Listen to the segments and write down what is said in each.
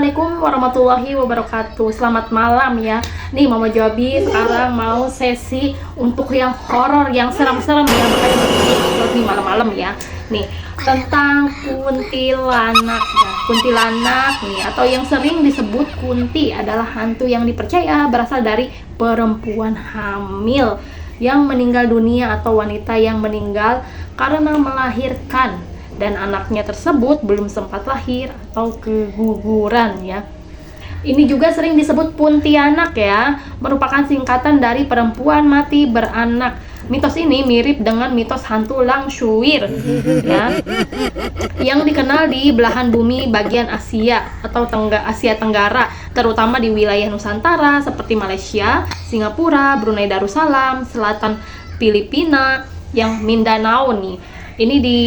Assalamualaikum warahmatullahi wabarakatuh. Selamat malam ya. Nih Mama Jobi sekarang mau sesi untuk yang horor, yang serem-serem ya, makanya di malam-malam ya. Nih tentang kuntilanak ya. Kuntilanak nih atau yang sering disebut kunti adalah hantu yang dipercaya berasal dari perempuan hamil yang meninggal dunia atau wanita yang meninggal karena melahirkan dan anaknya tersebut belum sempat lahir atau keguguran ya. Ini juga sering disebut Puntianak ya, merupakan singkatan dari perempuan mati beranak. Mitos ini mirip dengan mitos hantu Langsuir ya, yang dikenal di belahan bumi bagian Asia atau Asia Tenggara, terutama di wilayah Nusantara seperti Malaysia, Singapura, Brunei Darussalam, selatan Filipina, yang Mindanao nih. Ini di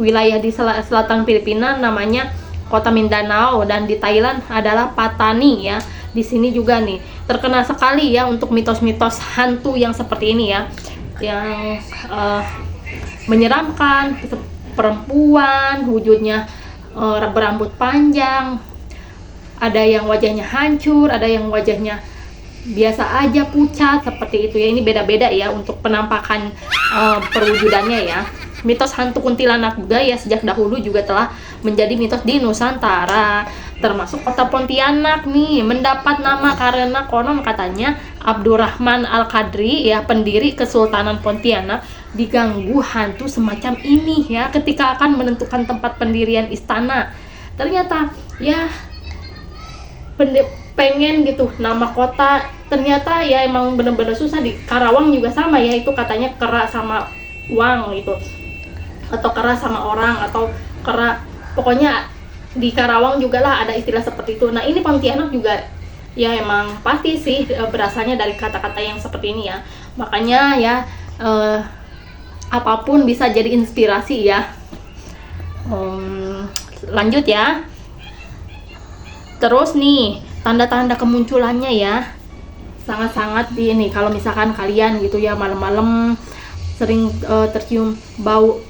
wilayah di selatan Filipina namanya Kota Mindanao, dan di Thailand adalah Patani ya. Di sini juga nih terkenal sekali ya untuk mitos-mitos hantu yang seperti ini ya, yang menyeramkan, perempuan wujudnya berambut panjang, ada yang wajahnya hancur, ada yang wajahnya biasa aja pucat seperti itu ya. Ini beda-beda ya untuk penampakan perwujudannya ya. Mitos hantu kuntilanak juga ya sejak dahulu juga telah menjadi mitos di Nusantara, termasuk kota Pontianak nih mendapat nama karena konon katanya Abdurrahman Al-Qadri ya, pendiri Kesultanan Pontianak, diganggu hantu semacam ini ya ketika akan menentukan tempat pendirian istana. Ternyata ya pengen gitu nama kota, ternyata ya emang bener-bener susah. Di Karawang juga sama ya, itu katanya kera sama uang gitu, atau kera sama orang, atau kera, pokoknya di Karawang juga lah ada istilah seperti itu. Nah ini Pontianak juga ya emang pasti sih berasalnya dari kata-kata yang seperti ini ya, makanya ya apapun bisa jadi inspirasi ya. Lanjut ya. Terus nih tanda-tanda kemunculannya ya, sangat-sangat di ini kalau misalkan kalian gitu ya malam-malam sering tercium bau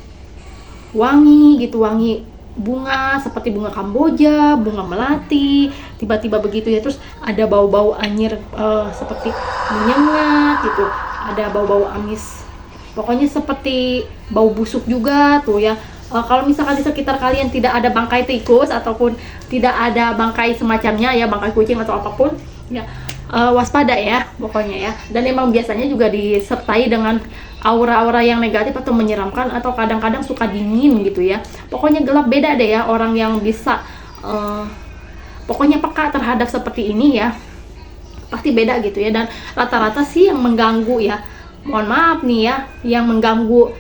wangi gitu, wangi bunga seperti bunga Kamboja, bunga melati, tiba-tiba begitu ya. Terus ada bau-bau anyir seperti menyengat gitu, ada bau-bau amis, pokoknya seperti bau busuk juga tuh ya. Kalau misalkan di sekitar kalian tidak ada bangkai tikus ataupun tidak ada bangkai semacamnya ya, bangkai kucing atau apapun ya, waspada ya pokoknya ya. Dan emang biasanya juga disertai dengan aura-aura yang negatif atau menyeramkan, atau kadang-kadang suka dingin gitu ya. Pokoknya gelap, beda deh ya orang yang bisa pokoknya peka terhadap seperti ini ya, pasti beda gitu ya. Dan rata-rata sih yang mengganggu ya, mohon maaf nih ya, yang mengganggu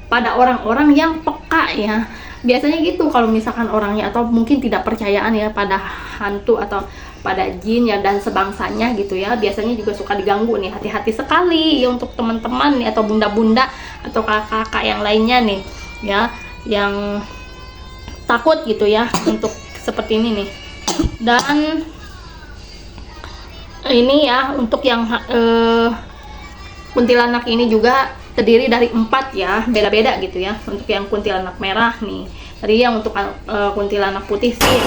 pada orang-orang yang peka ya. Biasanya gitu kalau misalkan orangnya atau mungkin tidak percayaan ya pada hantu atau pada jin ya dan sebangsanya gitu ya, biasanya juga suka diganggu nih. Hati-hati sekali ya untuk teman-teman nih, atau bunda-bunda atau kakak-kakak yang lainnya nih ya, yang takut gitu ya untuk seperti ini nih. Dan ini ya untuk yang kuntilanak ini juga terdiri dari 4 ya, beda-beda gitu ya. Untuk yang kuntilanak merah nih, tadi yang untuk kuntilanak putih sih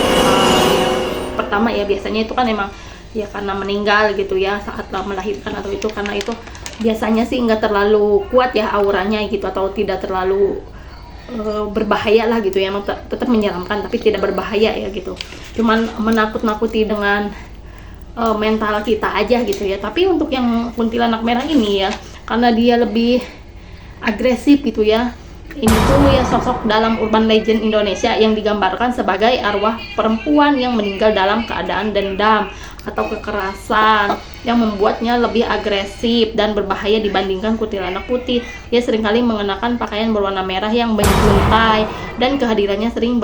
yang pertama ya, biasanya itu kan emang ya karena meninggal gitu ya saat melahirkan, atau itu karena itu biasanya sih nggak terlalu kuat ya auranya gitu, atau tidak terlalu berbahaya lah gitu ya. Emang tetap menyeramkan tapi tidak berbahaya ya gitu, cuman menakut-nakuti dengan mental kita aja gitu ya. Tapi untuk yang kuntilanak merah ini ya, karena dia lebih agresif gitu ya, ini tuh ya sosok dalam urban legend Indonesia yang digambarkan sebagai arwah perempuan yang meninggal dalam keadaan dendam atau kekerasan yang membuatnya lebih agresif dan berbahaya dibandingkan kuntilanak putih. Dia seringkali mengenakan pakaian berwarna merah yang menjuntai, dan kehadirannya sering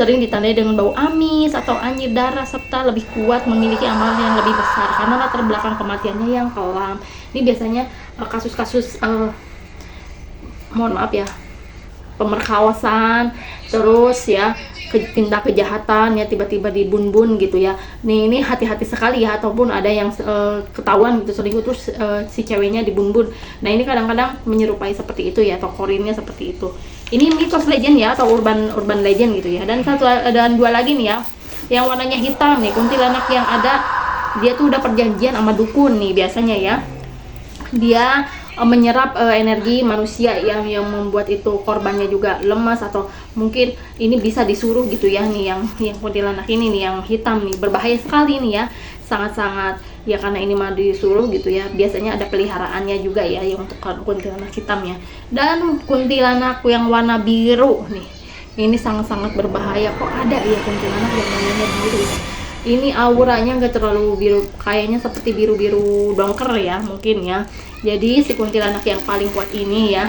ditandai dengan bau amis atau anyir darah, serta lebih kuat, memiliki amalan yang lebih besar karena latar belakang kematiannya yang kelam. Ini biasanya kasus-kasus mohon maaf ya, pemerkosaan, terus ya tindak kejahatan ya tiba-tiba dibun-bun gitu ya. Nih ini hati-hati sekali ya, ataupun ada yang ketahuan gitu selingkuh terus si ceweknya dibun-bun. Nah ini kadang-kadang menyerupai seperti itu ya, atau korinnya seperti itu. Ini mitos legend ya, atau urban legend gitu ya. Dan dua lagi nih ya, yang warnanya hitam nih, kuntilanak yang ada, dia tuh udah perjanjian sama dukun nih biasanya ya. Dia menyerap energi manusia yang membuat itu korbannya juga lemas, atau mungkin ini bisa disuruh gitu ya nih, yang kuntilanak ini nih yang hitam nih, berbahaya sekali nih ya, sangat-sangat ya, karena ini mah disuruh gitu ya. Biasanya ada peliharaannya juga ya yang untuk kuntilanak hitam ya. Dan kuntilanak yang warna biru nih, ini sangat-sangat berbahaya. Kok ada ya kuntilanak yang warnanya biru? Ini auranya nggak terlalu biru, kayaknya seperti biru-biru dongker ya mungkin ya. Jadi si kuntilanak yang paling kuat ini ya,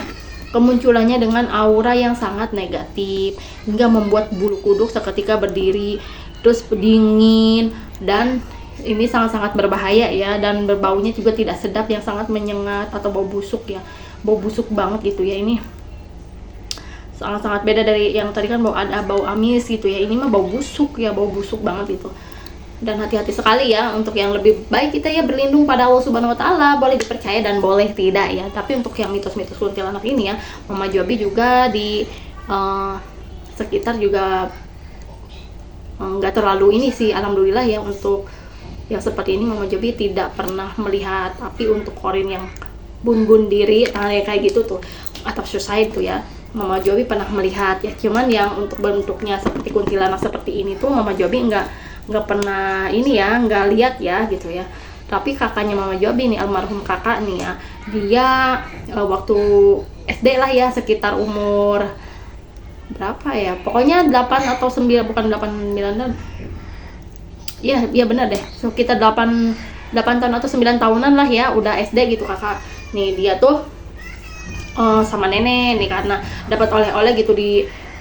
kemunculannya dengan aura yang sangat negatif hingga membuat bulu kuduk seketika berdiri, terus dingin, dan ini sangat-sangat berbahaya ya, dan berbaunya juga tidak sedap, yang sangat menyengat atau bau busuk ya, bau busuk banget gitu ya. Ini sangat-sangat beda dari yang tadi kan ada bau amis gitu ya, ini mah bau busuk ya, bau busuk banget itu. Dan hati-hati sekali ya, untuk yang lebih baik kita ya berlindung pada Allah Subhanahu wa Ta'ala, boleh dipercaya dan boleh tidak ya. Tapi untuk yang mitos-mitos kuntilanak ini ya, Mama Jobi juga di sekitar juga nggak terlalu ini sih, alhamdulillah ya, untuk yang seperti ini Mama Jobi tidak pernah melihat. Tapi untuk korin yang bunuh diri kayak gitu tuh, atau suicide tuh ya, Mama Jobi pernah melihat ya. Cuman yang untuk bentuknya seperti kuntilanak seperti ini tuh Mama Jobi nggak pernah ini ya, nggak lihat ya gitu ya. Tapi kakaknya Mama Jobi nih, almarhum kakak nih ya, dia waktu SD lah ya, sekitar umur berapa ya, pokoknya 8 atau 9, bukan 8 9 ya benar deh, sekitar 8 tahun atau 9 tahunan lah ya, udah SD gitu kakak nih. Dia tuh sama nenek nih, karena dapat oleh-oleh gitu,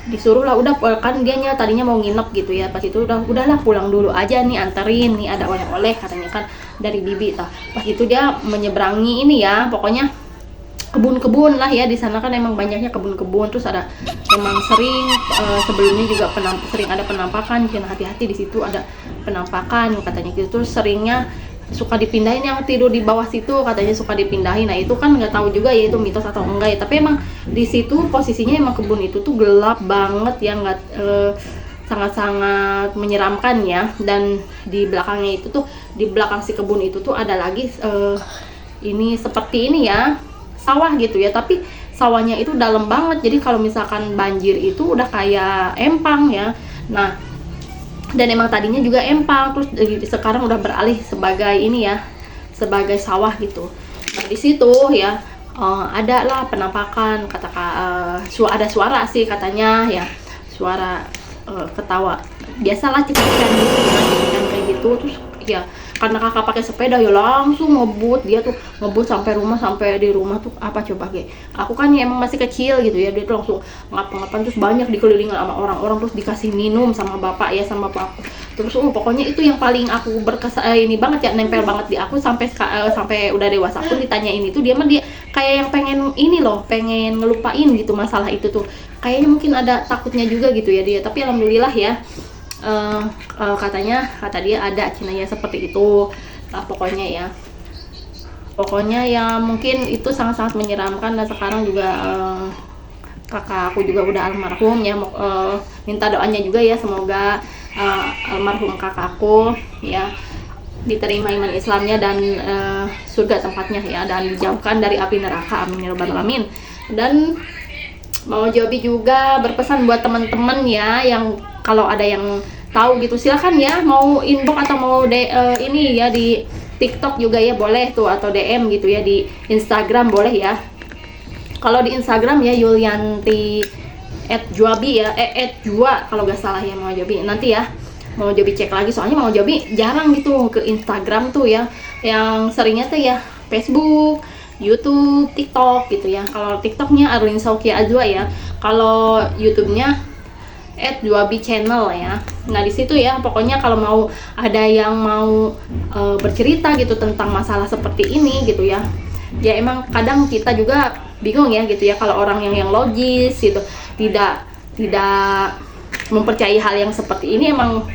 disuruh lah, udah kan dianya tadinya mau nginep gitu ya. Pas itu udahlah pulang dulu aja nih, anterin nih, ada oleh-oleh katanya kan dari bibi tah. Pas itu dia menyeberangi ini ya, pokoknya kebun-kebun lah ya, di sana kan emang banyaknya kebun-kebun. Terus ada emang sering sebelumnya juga sering ada penampakan, jangan hati-hati di situ ada penampakan katanya gitu. Terus seringnya suka dipindahin, yang tidur di bawah situ katanya suka dipindahin. Nah itu kan nggak tahu juga ya itu mitos atau enggak ya, tapi emang di situ posisinya emang kebun itu tuh gelap banget ya, nggak sangat-sangat menyeramkan ya. Dan di belakangnya itu tuh, di belakang si kebun itu tuh ada lagi ini seperti ini ya, sawah gitu ya, tapi sawahnya itu dalam banget. Jadi kalau misalkan banjir itu udah kayak empang ya. Nah, dan emang tadinya juga empang, terus sekarang udah beralih sebagai ini ya, sebagai sawah gitu. Nah di situ ya ada lah penampakan, ada suara sih katanya ya, suara ketawa biasalah, cekik-cekikan gitu ya, cekik-cekikan kayak gitu. Terus ya karena kakak pakai sepeda ya langsung ngebut, dia tuh ngebut sampai rumah, sampai di rumah tuh apa coba ge, aku kan ya emang masih kecil gitu ya, dia tuh langsung ngapa-ngapain, terus banyak dikelilingi sama orang-orang, terus dikasih minum sama bapak ya, sama bapak. Terus pokoknya itu yang paling aku berkesan ini banget ya, nempel banget di aku sampai udah dewasa pun ditanyain itu, dia mah dia kayak yang pengen ini loh, pengen ngelupain gitu masalah itu tuh, kayaknya mungkin ada takutnya juga gitu ya dia. Tapi alhamdulillah ya, kata dia ada cenanya seperti itu. Nah, pokoknya ya mungkin itu sangat-sangat menyeramkan. Dan sekarang juga kakak aku juga udah almarhum ya, minta doanya juga ya, semoga almarhum kakak aku ya diterima iman Islamnya dan surga tempatnya ya, dan dijauhkan dari api neraka, amin ya rabbal alamin. Dan Mama Jobi juga berpesan buat teman-teman ya, yang kalau ada yang tahu gitu silahkan ya, mau inbox atau mau ini ya di TikTok juga ya boleh tuh, atau DM gitu ya di Instagram boleh ya. Kalau di Instagram ya Yulianti @juabi ya, @jua kalau nggak salah ya Mama Jobi. Nanti ya Mama Jobi cek lagi, soalnya Mama Jobi jarang gitu ke Instagram tuh ya, yang seringnya tuh ya Facebook, YouTube, TikTok gitu ya. Kalau TikToknya Arlin Saukia Azwa ya, kalau YouTube-nya @juabi channel ya. Nah di situ ya pokoknya kalau mau ada yang mau bercerita gitu tentang masalah seperti ini gitu ya, ya emang kadang kita juga bingung ya gitu ya, kalau orang yang logis gitu, tidak mempercayai hal yang seperti ini, emang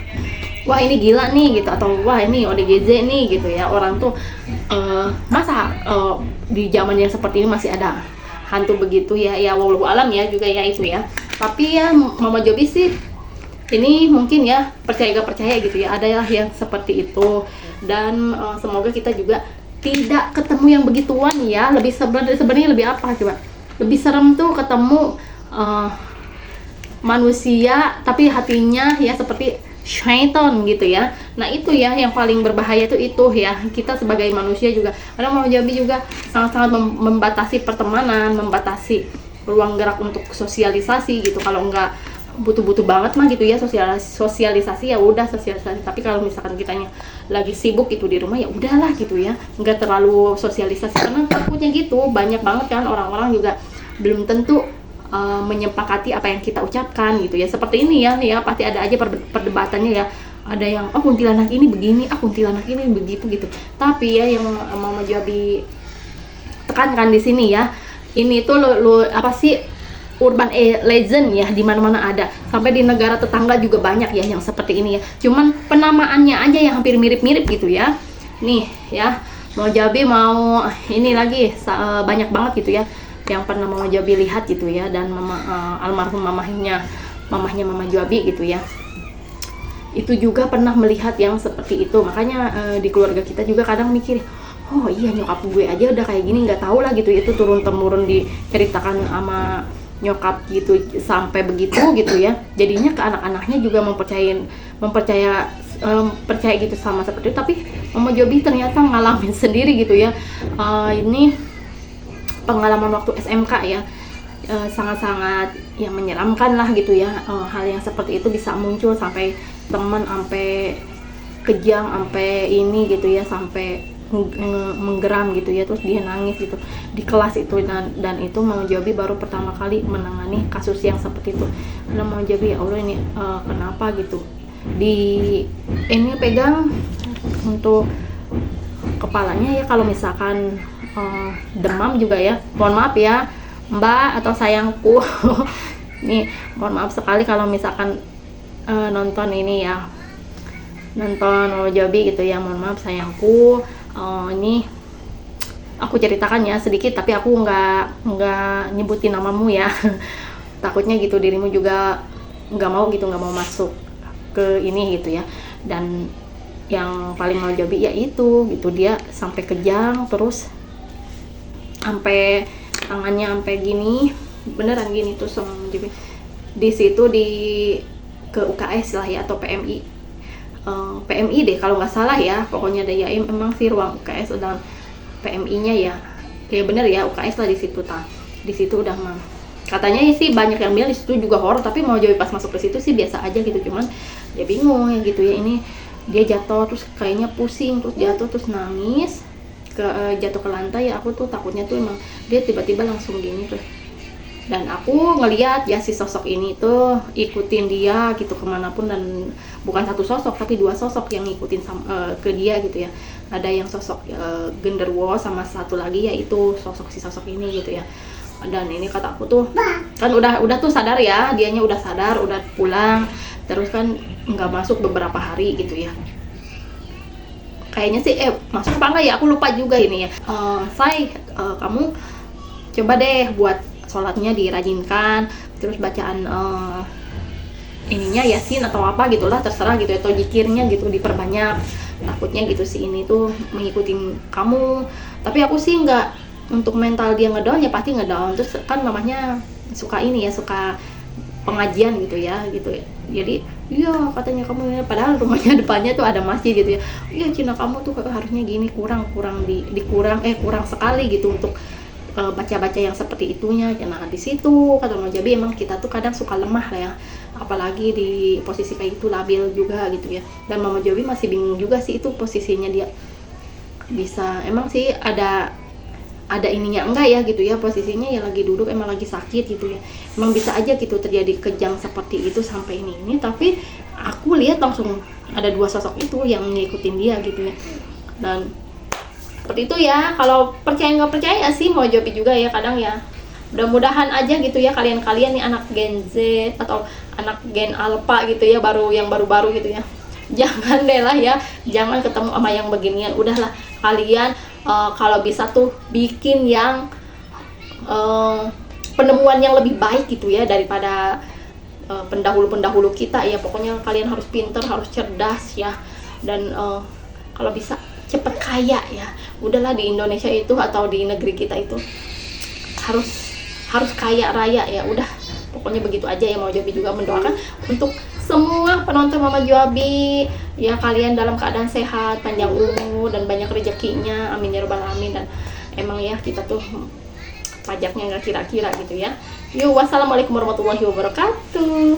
wah ini gila nih gitu, atau wah ini ODGZ nih gitu ya. Orang tuh masa di zaman yang seperti ini masih ada hantu begitu ya, ya wallahu alam ya juga ya itu ya. Tapi ya Mama Jobi sih ini mungkin ya, percaya gak percaya gitu ya, ada yang seperti itu. Dan semoga kita juga tidak ketemu yang begituan ya. Lebih sebenarnya lebih apa coba, lebih serem tuh ketemu manusia tapi hatinya ya seperti syaitan gitu ya. Nah itu ya yang paling berbahaya tuh itu ya, kita sebagai manusia juga. Karena Mama Jobi juga sangat-sangat membatasi pertemanan, membatasi ruang gerak untuk sosialisasi gitu. Kalau enggak butuh-butuh banget mah gitu ya sosialisasi ya udah sosialisasi. Tapi kalau misalkan kitanya lagi sibuk itu di rumah ya udahlah gitu ya, nggak terlalu sosialisasi. Karena takutnya gitu, banyak banget kan orang-orang juga belum tentu menyepakati apa yang kita ucapkan gitu ya. Seperti ini ya pasti ada aja perdebatannya ya. Ada yang kuntilanak ini begini, kuntilanak ini begitu gitu. Tapi ya yang Mama Jobi tekankan di sini ya, ini tuh apa sih, urban legend ya, di mana-mana ada. Sampai di negara tetangga juga banyak ya yang seperti ini ya. Cuman penamaannya aja yang hampir mirip-mirip gitu ya. Nih ya, Mama Jobi mau ini lagi banyak banget gitu ya yang pernah Mama Jobi lihat gitu ya. Dan almarhum mamahnya Mama Jobi gitu ya, itu juga pernah melihat yang seperti itu. Makanya di keluarga kita juga kadang mikir, oh iya nyokap gue aja udah kayak gini, nggak tahu lah gitu. Itu turun temurun diceritakan sama nyokap gitu sampai begitu gitu ya. Jadinya ke anak-anaknya juga percaya gitu sama seperti itu. Tapi Mama Jobi ternyata ngalamin sendiri gitu ya. Ini pengalaman waktu SMK ya, sangat-sangat yang menyeramkan lah gitu ya. Hal yang seperti itu bisa muncul sampai teman, sampai kejang, sampai ini gitu ya, sampai menggeram gitu ya, terus dia nangis gitu di kelas itu. Dan itu Mama Jobi baru pertama kali menangani kasus yang seperti itu. Karena Mama Jobi ya Allah ini kenapa gitu, ini pegang untuk kepalanya ya. Kalau misalkan demam juga ya, mohon maaf ya Mbak atau sayangku nih, mohon maaf sekali kalau misalkan nonton ini ya, nonton Mama Jobi gitu ya, mohon maaf sayangku. Ini aku ceritakan ya sedikit, tapi aku nggak nyebutin namamu ya takutnya gitu dirimu juga nggak mau masuk ke ini gitu ya. Dan yang paling Mama Jobi ya itu gitu, dia sampai kejang, terus sampai tangannya sampai gini, beneran gini tuh sama Mama Jobi. Di situ ke UKS lah ya, atau PMI deh kalau nggak salah ya, pokoknya ada ya emang sih ruang UKS udah PMI-nya ya bener ya UKS lah di situ. Di situ udah katanya sih banyak yang bilang di situ juga horor, tapi Mama Jobi pas masuk ke situ sih biasa aja gitu. Cuman dia bingung ya gitu ya, ini dia jatuh terus kayaknya pusing, terus jatuh terus nangis jatuh ke lantai ya. Aku tuh takutnya tuh emang dia tiba-tiba langsung gini tuh. Dan aku ngeliat ya si sosok ini tuh ikutin dia gitu kemanapun, dan bukan satu sosok tapi dua sosok yang ngikutin ke dia gitu ya. Ada yang sosok genderuwo, sama satu lagi yaitu si sosok ini gitu ya. Dan ini kata aku tuh kan udah tuh sadar ya, dianya udah sadar, udah pulang, terus kan nggak masuk beberapa hari gitu ya. Kayaknya sih masuk apa enggak ya, aku lupa juga ini ya. Kamu coba deh buat sholatnya dirajinkan, terus bacaan ininya Yasin atau apa gitulah, terserah gitu, atau zikirnya gitu diperbanyak. Takutnya gitu sih ini tuh mengikutin kamu. Tapi aku sih nggak, untuk mental dia ngedown ya pasti ngedown. Terus kan mamanya suka ini ya, suka pengajian gitu ya gitu. Jadi iya katanya kamu, padahal rumahnya depannya tuh ada masjid gitu ya. Iya Cina kamu tuh harusnya gini, kurang sekali gitu untuk baca-baca yang seperti itunya. Nah di situ kata Mama Jobi emang kita tuh kadang suka lemah lah ya, apalagi di posisi kayak itu, labil juga gitu ya. Dan Mama Jobi masih bingung juga sih itu posisinya dia bisa, emang sih ada ininya enggak ya gitu ya, posisinya ya lagi duduk, emang lagi sakit gitu ya. Emang bisa aja gitu terjadi kejang seperti itu sampai ini. Tapi aku lihat langsung ada dua sosok itu yang ngikutin dia gitu ya. Dan seperti itu ya. Kalau percaya nggak percaya sih Mama Jobi juga ya kadang ya. Mudah-mudahan aja gitu ya kalian nih anak Gen Z atau anak Gen Alpha gitu ya, yang baru-baru gitu ya. Jangan deh lah ya, jangan ketemu sama yang beginian. Udahlah kalian kalau bisa tuh bikin yang penemuan yang lebih baik gitu ya daripada pendahulu-pendahulu kita ya. Pokoknya kalian harus pinter, harus cerdas ya, dan kalau bisa cepet kaya ya. Udahlah, di Indonesia itu atau di negeri kita itu harus kaya raya ya. Udah, pokoknya begitu aja ya. Mama Jobi juga mendoakan untuk semua penonton Mama Jobi ya, kalian dalam keadaan sehat, panjang umur, dan banyak rezekinya, amin ya rabbal alamin. Dan emang ya kita tuh pajaknya nggak kira-kira gitu ya. Yuk, wassalamualaikum warahmatullahi wabarakatuh.